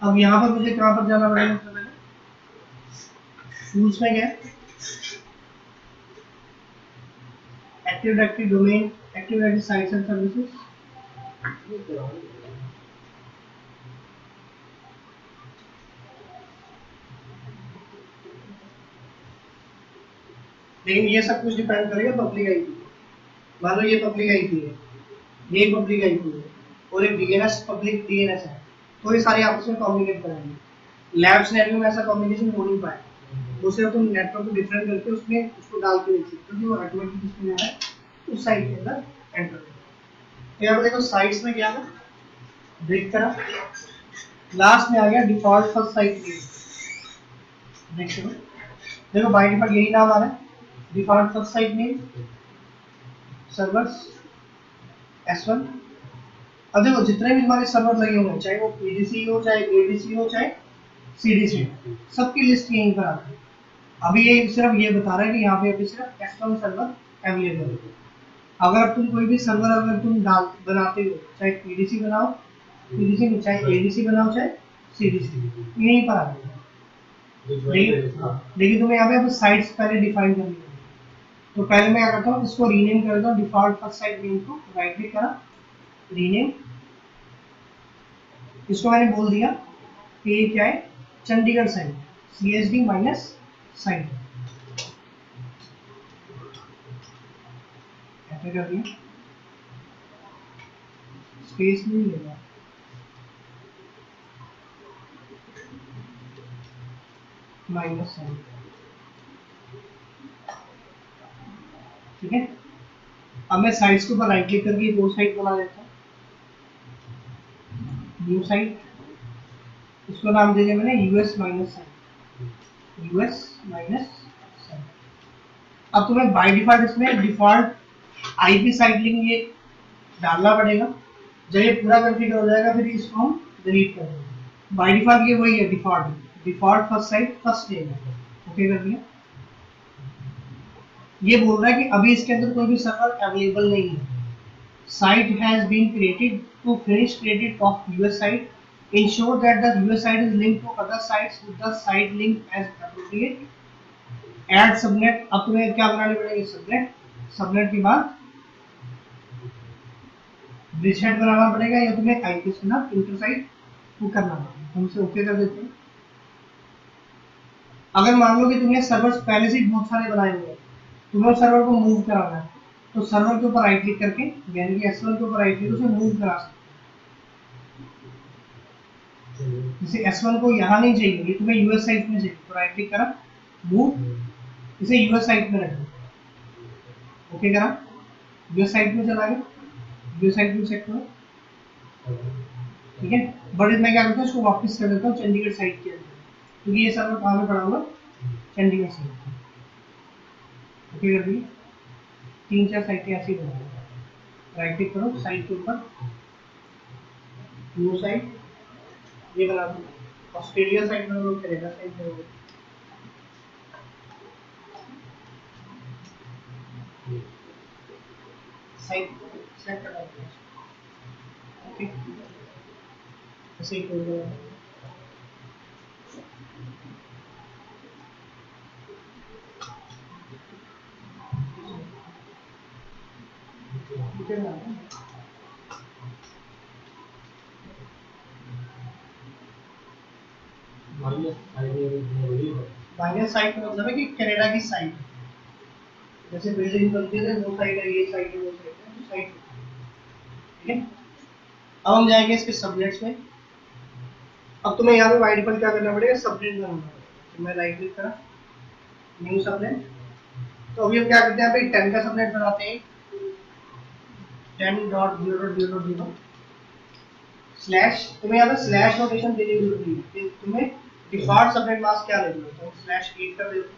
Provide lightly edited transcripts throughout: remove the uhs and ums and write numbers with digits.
अब यहाँ पर मुझे कहाँ पर जाना पड़ेगा? सबसे पहले टूल्स में गया, active directory domain, active directory sites and services, लेकिन ये सब कुछ डिपेंड करेगा पब्लिक आईपी। मान लो ये पब्लिक आईपी है, ये पब्लिक आईपी है और एक डीएनएस पब्लिक डीएनएस है, तो ये सारे आपस में कम्युनिकेट करेंगे। लैब सिनेरियो में ऐसा कम्युनिकेशन हो नहीं पाए, दूसरे तुम नेटवर्क को डिफरेंट करके उसमें उसको डाल के देख सकते हो, जो ऑटोमेटिक इसमें है उस साइट के अंदर एंटर करेगा। यहाँ देखो साइट्स में क्या है, ब्रेक करा, लास्ट में आ गया डिफॉल्ट फर्स्ट साइट नेम। देखो बाय डिफॉल्ट यही नाम आ रहा है, default first sight name servers S1। अब देखो जितने भी हमारे सर्वर लगे हुए हैं, चाहे वो पीडीसी हो, चाहे एडीसी हो, चाहे सीडीसी हो, सबकी लिस्ट यहीं पर आती है। अभी ये सिर्फ ये बता रहा है कि यहाँ पे अभी सिर्फ S1 सर्वर अवेलेबल है। अगर तुम कोई भी सर्वर अगर तुम डाल बनाते हो, चाहे पीडीसी बनाओ, पीडीसी में चाहे एडीसी बनाओ, चाहे सीडीसी, यहीं पर आ जाएगा। लेकिन तुम्हें यहाँ पे साइट्स पहले डिफाइन करनी है। तो पहले मैं क्या करता हूँ, इसको रीनेम कर देता हूँ, डिफॉल्ट फर्स्ट साइट नेम को राइट क्लिक करा, रीनेम, इसको मैंने बोल दिया कि ये क्या है, Chandigarh site, CSD minus site, ऐसे कर दिया, स्पेस नहीं लेगा, माइनस साइट, ठीक है। अब मैं साइट्स के ऊपर राइट क्लिक करके दो साइट बना देता हूँ, न्यू साइट, इसको नाम दे दिया मैंने US minus site, US minus site. अब तुम्हें बाय डिफॉल्ट इसमें डिफॉल्ट IP साइट लिंक ये डालना पड़ेगा। जब ये पूरा कॉन्फ़िगर हो जाएगा फिर इसको हम डिलीट कर देंगे। बाय डिफॉल्ट ये वही है, default first sight first name है, ओके कर दिया। ये बोल रहा है कि अभी इसके अंदर कोई भी सर्वर अवेलेबल नहीं है। Site has been created to finish created of US site. Ensure that the US site is linked to other sites with the site link as appropriate. Add subnet, अब तुम्हें क्या बनाने पड़ेंगे, सबनेट, सबनेट के बाद bridgehead बनाना पड़ेगा या तुम्हें आईपी से ना इंटरसाइट वो करना पड़ेगा। हम इसे ओके कर देते हैं। अगर मान लो कि तुमने सर्वर्स पहले से बहुत सारे बनाए हुए हैं, तुम्हें सर्वर को मूव कराना है, तो सर्वर के ऊपर राइट क्लिक करके यानी कि S1 के ऊपर राइट क्लिक उसे मूव करा सकते। जैसे S1 को यहाँ नहीं चाहिए, ये तुम्हें यूएस साइट में चाहिए, तो राइट क्लिक करा, मूव, इसे यूएस साइट में रखो, ओके करा, यूएस साइट में चला गया, यूएस साइट में चेक करो, ठीक है। बट मैं क्या करता हूँ, इसको वापस कर देता हूँ चंडीगढ़ साइट के अंदर, क्योंकि ये सर्वर कहाँ में पड़ा हुआ, चंडीगढ़ साइट, ओके कर दिए। 3-4 साइटें ऐसी बना, राइट क्लिक करो साइट के ऊपर, न्यू साइट, ये बना दो, ऑस्ट्रेलिया साइड में लोग करेगा साइड में साइड सेट कर दो, ओके, ऐसे ही कर दो। माइनस साइट का मतलब है कि कनाडा की साइट, जैसे बिल्डिंग बनती है वो साइड है, ये साइड है, वो साइड है, तो साइड, ठीक है। अब हम जाएंगे इसके सबनेट्स में। अब तुम्हें यहाँ पे बाय डिफॉल्ट क्या करना पड़ेगा, सबनेट बनाना पड़ेगा। तो मैं राइट क्लिक करा, न्यू सबनेट, तो अभी हम क्या करते हैं, यहाँ पे 10 का सबनेट बनाते हैं, 10.0.0.0 स्लैश, तुम्हें यहाँ पे स्लैश नोटेशन देने की जरूरत नहीं है, तुम्हें डिफॉल्ट सबनेट मास्क क्या लेना है, तो /8 कर देते।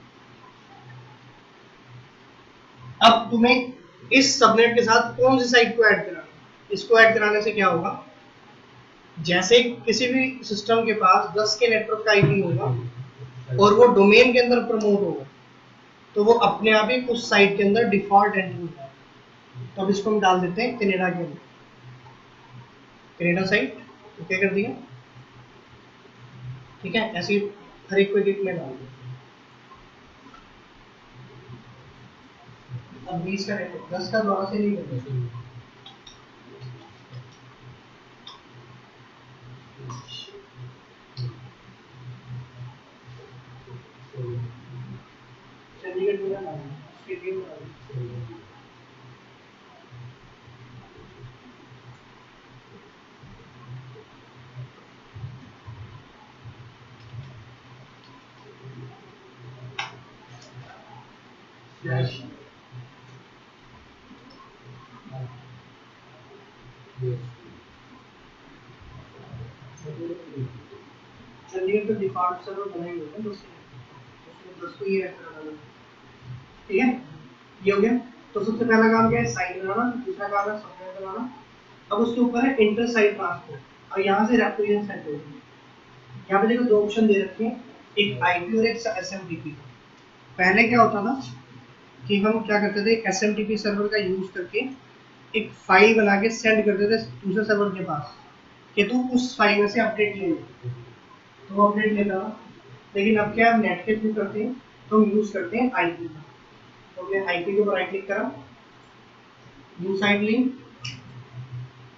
अब तुम्हें इस सबनेट के साथ कौन सी साइट को ऐड कराना है, इसको ऐड कराने से क्या होगा, जैसे किसी भी सिस्टम के पास 10 के नेटवर्क का आईपी होगा और वो डोमेन के अंदर प्रमोट होगा, तो वो अपने आप ही उस साइट के अंदर डिफॉल्ट एंटर होता है। तो अब इसको हम डाल देते हैं कनाडा के अंदर, कनाडा साइट, ओके कर दिया। ठीक है, ऐसे हर एक को एक में डाल दो। अब 20 का देखो, 10 का द्वारा से नहीं करेंगे। चंडीगढ़ में डालना, स्टेडियम में डालना। चंडीगढ़ का डिफॉल्ट सर्वर बना ही होगा, उसमें 10 को ये ऐसा डालना। ठीक है, ये हो गया। तो सबसे पहला काम क्या है, साइट बनाना, दूसरा काम है सॉफ्टवेयर बनाना। अब उसके ऊपर है इंटर साइट ट्रांसपोर्ट, और यहाँ से रेप्लिकेशन सेट होगी। यहाँ पे देखो दो ऑप्शन दे रखे हैं, एक आईपी और एक एसएमटीपी। पहले क्या होता था कि हम क्या करते थे, एसएमटीपी सर्वर का यूज करके एक फाइल बना के सेंड करते थे दूसरे सर्वर के पास कि तू उस फाइल में से अपडेट ले, तो अपडेट लेता। लेकिन अब क्या नेट के थ्रू करते हैं, तो हम यूज करते हैं आईपी का। तो हमने आईपी के ऊपर राइट क्लिक करा, न्यू साइट लिंक।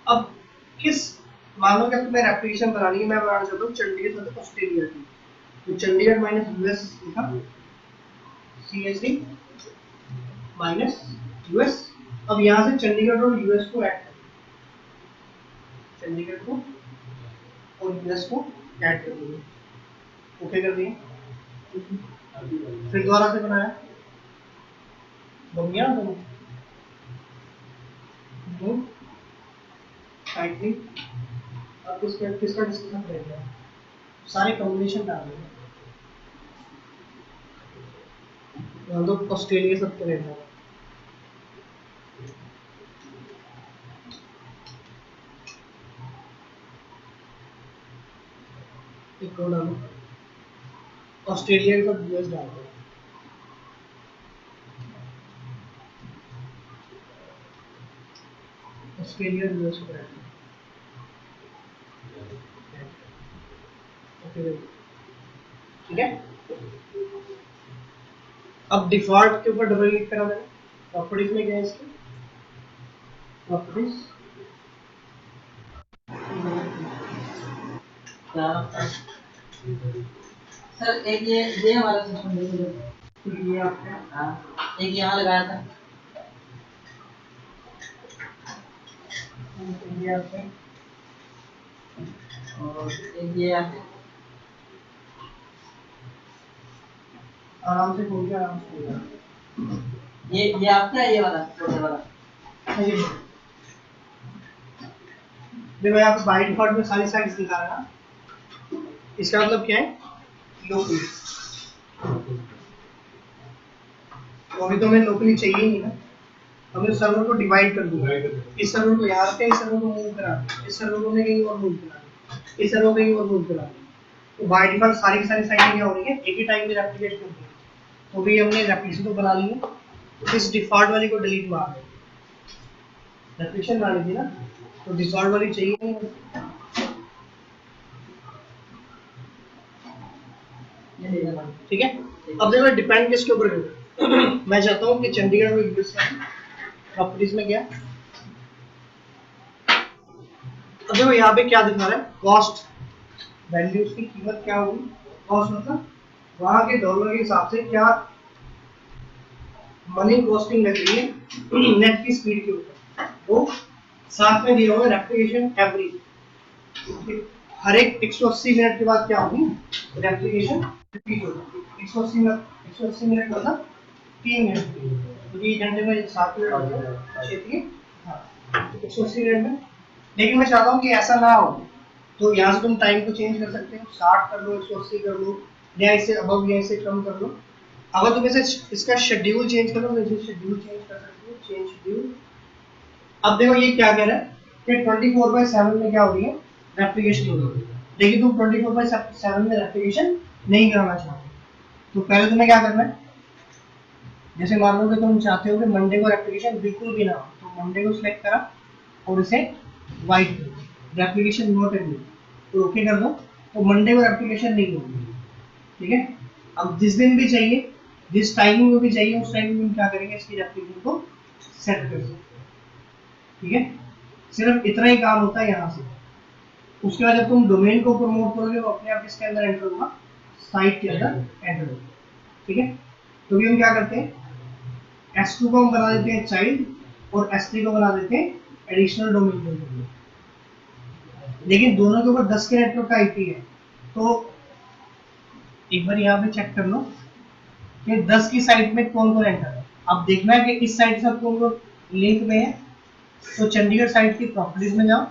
अब किस, मान लो कि तुम्हें एप्लीकेशन बनानी है, मैं बनाना चाहता हूँ चंडीगढ़ मतलब ऑस्ट्रेलिया की, तो चंडीगढ़ माइनस यूएस लिखा, CSD माइनस यूएस। अब यहाँ से चंडीगढ़ और यूएस को ऐड कर, चंडीगढ़ को और यूएस को ऐड कर दिए, ओके कर दिए। फिर दोबारा से बनाया, बन गया तो साइक्लिंग। अब किसका डिस्कशन करेंगे, सारे कॉम्बिनेशन डाल देंगे, तो ऑस्ट्रेलिया सब करेंगे। एक और डालो, ऑस्ट्रेलिया के साथ यूएस डाल दो, ऑस्ट्रेलिया यूएस को ऐड करो, ओके ठीक है। अब डिफॉल्ट के ऊपर डबल क्लिक करा मैंने, प्रॉपर्टीज में गया, इसके प्रॉपर्टीज सर एक ये हमारा सिस्टम देखो, ये आपका, हाँ एक यहाँ लगाया था, ये आपका, और एक ये आपके आराम से खोल के आराम से खोल, ये आपका है, ये वाला छोटे वाला। देखो यहाँ पे बाय डिफॉल्ट में सारी साइट्स दिखा रहा है ना, इसका मतलब क्या है, लोकली। तो अभी तो हमें लोकली चाहिए ही नहीं ना, हमें सर्वर को डिवाइड कर दूंगा, इस सर्वर को यहाँ रखते हैं, इस सर्वर को मूव करा, इस सर्वर को मैं कहीं और मूव करा, इस सर्वर को कहीं और मूव करा। तो बाय डिफॉल्ट सारी की सारी साइटें क्या हो रही है, एक ही टाइम में रेप्लिकेट होती है। तो भी हमने रेप्लिकेशन को बना लिया, तो इस डिफॉल्ट वाली को डिलीट मार दें, रेप्लिकेशन बनानी थी ना, तो डिफॉल्ट वाली चाहिए नहीं, ठीक है। अब देखो डिपेंड किसके ऊपर करें, मैं चाहता हूँ कि चंडीगढ़ में यूएस प्रॉपर्टीज में गया। अब देखो यहाँ पे क्या दिखा रहा है, कॉस्ट वैल्यू, उसकी कीमत क्या होगी, कॉस्ट मतलब वहां के डॉलर के हिसाब से क्या मनी कॉस्टिंग लग रही है नेट की स्पीड के ऊपर, वो साथ में दिया हुआ है रेप्लिकेशन एवरेज, हर एक 180 मिनट के बाद क्या होगी, रेप्लिकेशन रिपीट होगी। 180 मिनट मतलब 3 मिनट, तो ये घंटे में 7 मिनट होते हैं, हाँ 180 मिनट में। लेकिन मैं चाहता हूँ कि ऐसा ना हो, तो यहाँ से तुम टाइम को चेंज कर सकते हो, 60 कर लो, 180 कर लो, या इससे अबव या इससे कम कर लो। अगर तुम इसे इसका शेड्यूल चेंज करो, तो इसे शेड्यूल चेंज कर सकते हो, चेंज शेड्यूल। अब देखो ये क्या कह रहा है कि 24/7 में क्या हो रही है, रेप्लिकेशन हो रही है, लेकिन तुम 24/7 में रेप्लिकेशन नहीं कराना चाहते, तो पहले तुम्हें क्या करना है, जैसे मान लो कि तुम चाहते हो कि मंडे को रेप्लिकेशन बिल्कुल भी ना हो, तो मंडे को सिलेक्ट करा और इसे वाइट करो, रेप्लिकेशन नॉट एग्री, तो ओके कर दो। तो मंडे को एप्लीकेशन नहीं होगी, ठीक है। अब जिस दिन भी चाहिए, जिस टाइमिंग में भी चाहिए, उस टाइमिंग में क्या करेंगे, इसकी एप्लीकेशन को सेट कर सकते, ठीक है। सिर्फ इतना ही काम होता है यहाँ से। उसके बाद जब तुम डोमेन को प्रमोट करोगे वो अपने आप इसके अंदर एंटर होगा, साइट के अंदर एंटर होगा, ठीक है। तो भी हम क्या करते हैं, S2 को हम बना देते हैं चाइल्ड और S3 को बना देते हैं एडिशनल डोमेन। लेकिन दोनों के ऊपर 10 के नेटवर्क का आईपी है, तो एक बार यहाँ पे चेक कर लो कि 10 की साइट में कौन कौन एंटर है। अब देखना है कि इस साइट से कौन कौन लिंक में है, तो चंडीगढ़ साइट की प्रॉपर्टीज में जाओ,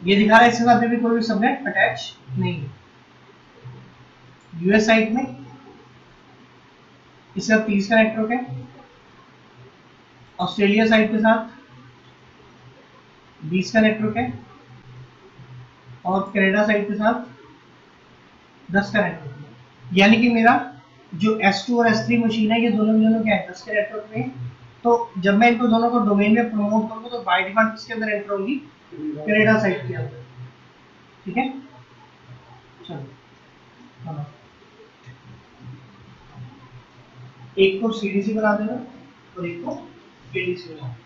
ये दिखा रहा है इसके साथ भी कोई भी सबनेट अटैच नहीं है। यूएस साइट में इसका 30 का नेटवर्क है, ऑस्ट्रेलिया साइट के साथ 20 का नेटवर्क है, और कनाडा साइट के साथ 10 का नेटवर्क है। यानी कि मेरा जो S2 और S3 मशीन है, ये दोनों क्या है, 10 के नेटवर्क में। तो जब मैं इनको दोनों को डोमेन में प्रमोट करूंगा तो बाय डिफॉल्ट किसके अंदर एंटर होगी, कनाडा साइट के अंदर, ठीक है। चलो हाँ, एक को सीडीसी बना देना और एक को एडीसी बना देना।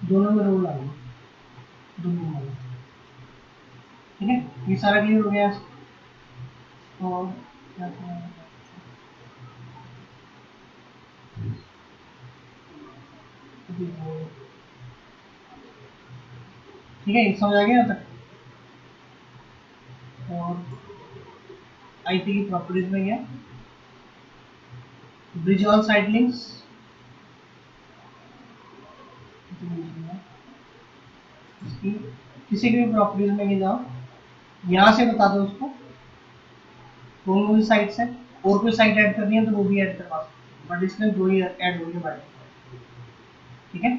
दोनों में रोल आ गया, दोनों में, ठीक है। ये सारा क्लियर हो गया। और क्या था? ठीक है, समझ आ गया तक। और आईपी की प्रॉपर्टीज में गया, ब्रिज ऑल साइड लिंक्स, किसी की भी प्रॉपर्टीज में ये जाओ, यहाँ से बता दो उसको कौन कौन सी साइट्स है, और कोई साइट ऐड करनी है तो वो भी ऐड करवा सकते, बट इसमें दो ही ऐड होंगे बाय डिफॉल्ट, ठीक है।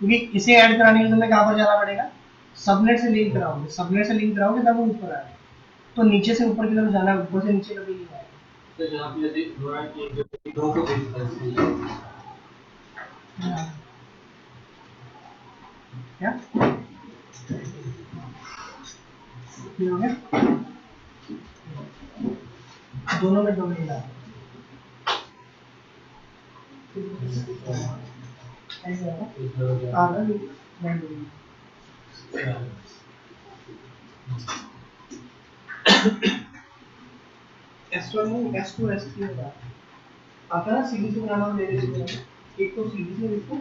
क्योंकि इसे ऐड कराने के लिए तुम्हें कहाँ पर जाना पड़ेगा, सबनेट से लिंक कराओगे, सबनेट से लिंक कराओगे तब वो ऊपर आएगा। तो नीचे से ऊपर की तरफ जाना है, ऊपर से नीचे कभी नहीं आएगा। तो जहाँ पे यदि दो को देख सकते हैं क्या ये हो गया, दोनों में डोमेन है, ऐसे होगा आधा नहीं S1 में S2 S3 होगा, आता है ना सीधी से बनाना मेरे लिए, एक तो सीधी से लिखो,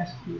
S2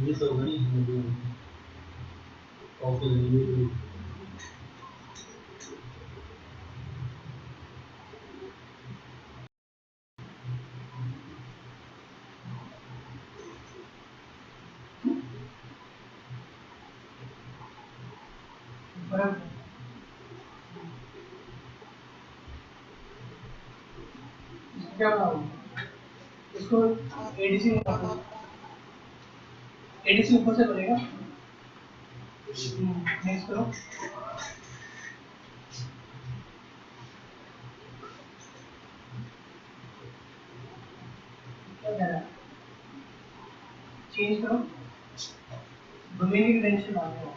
ये सब नहीं ऑफिस नहीं क्या बनाऊँ इसको एडीसी एडीसी ऊपर से बनेगा नेक्स्ट करो क्या कह रहा है चेंज करो डोमेन की क्रेडेंशियल मांग लो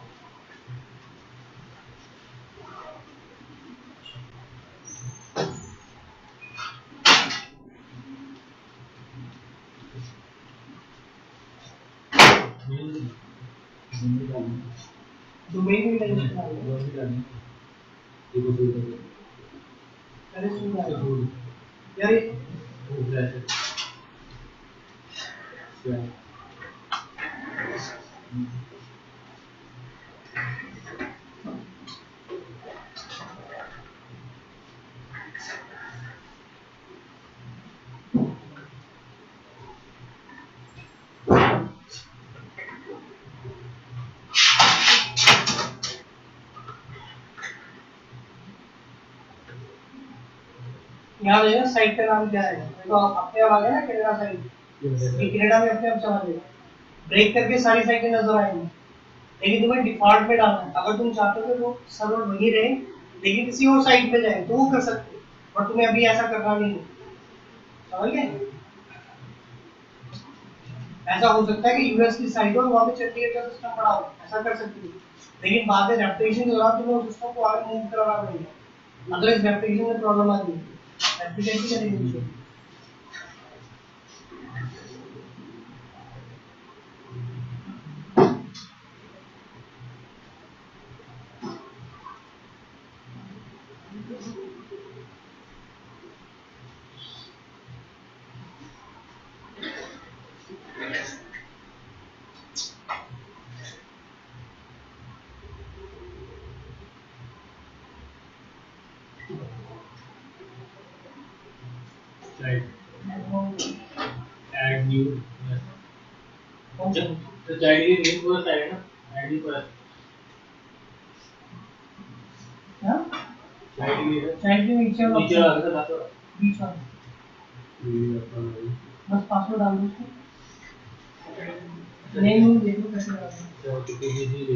डोमेन की क्रेडेंशियल मांग लो अरे सुन रहा है यार यहाँ देखना साइट का नाम क्या है देखो अपने आप आ गया ना कनाडा साइट ये कनाडा में अपने आप चला जाएगा ब्रेक करके सारी साइटें नजर आएंगी लेकिन तुम्हें डिफॉल्ट में डालना है अगर तुम चाहते हो कि वो सर्वर वही रहे लेकिन किसी और साइट पे जाए तो वो कर सकते हो और तुम्हें अभी ऐसा करना नहीं है समझ गए ऐसा हो सकता है कि यूएस की साइट हो वहाँ पे चंडीगढ़ का सिस्टम पड़ा हो ऐसा कर सकते हो लेकिन बाद में रेपुटेशन के दौरान तुम्हें उस सिस्टम को आगे मूव करवाना पड़ेगा अदरवाइज रेपुटेशन में प्रॉब्लम आती है एप्लीकेशन करेंगे add new तो चाहिए नहीं पूरा साइड ना आईडी पर हाँ साइड के नीचे नीचे आ गया था बीच वाला बस पासवर्ड डाल दो उसको नहीं देखो कैसे डालना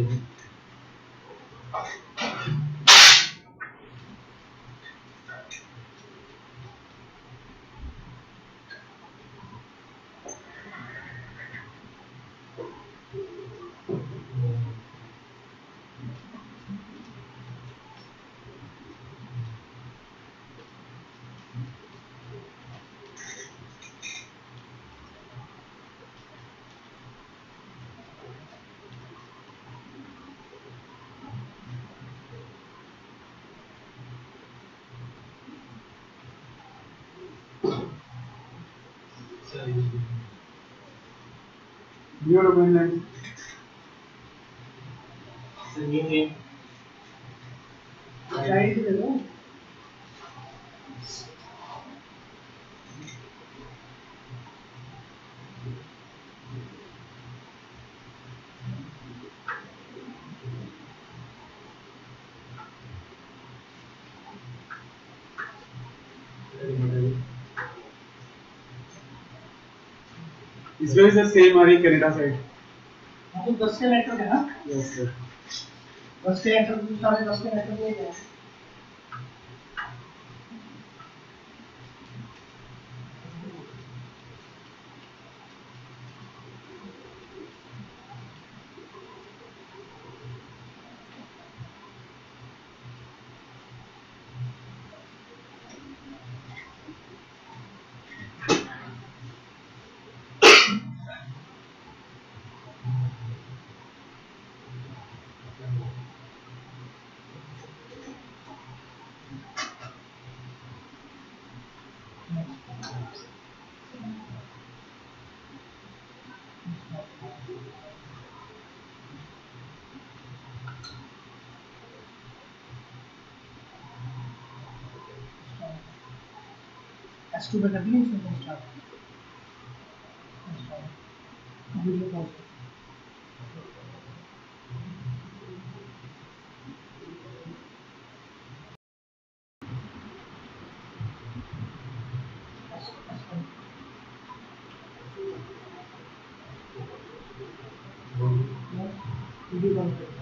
है New domain name. new name ID दे दो This way is the same Ari Canada side. हाँ तो 10 के नेटवर्क है ना Yes sir. 10 के नेटवर्क सारे 10 के नेटवर्क नहीं है S2 पे कर दिया इसमें स्टार्ट वीडियो पॉज वीडियो बंद कर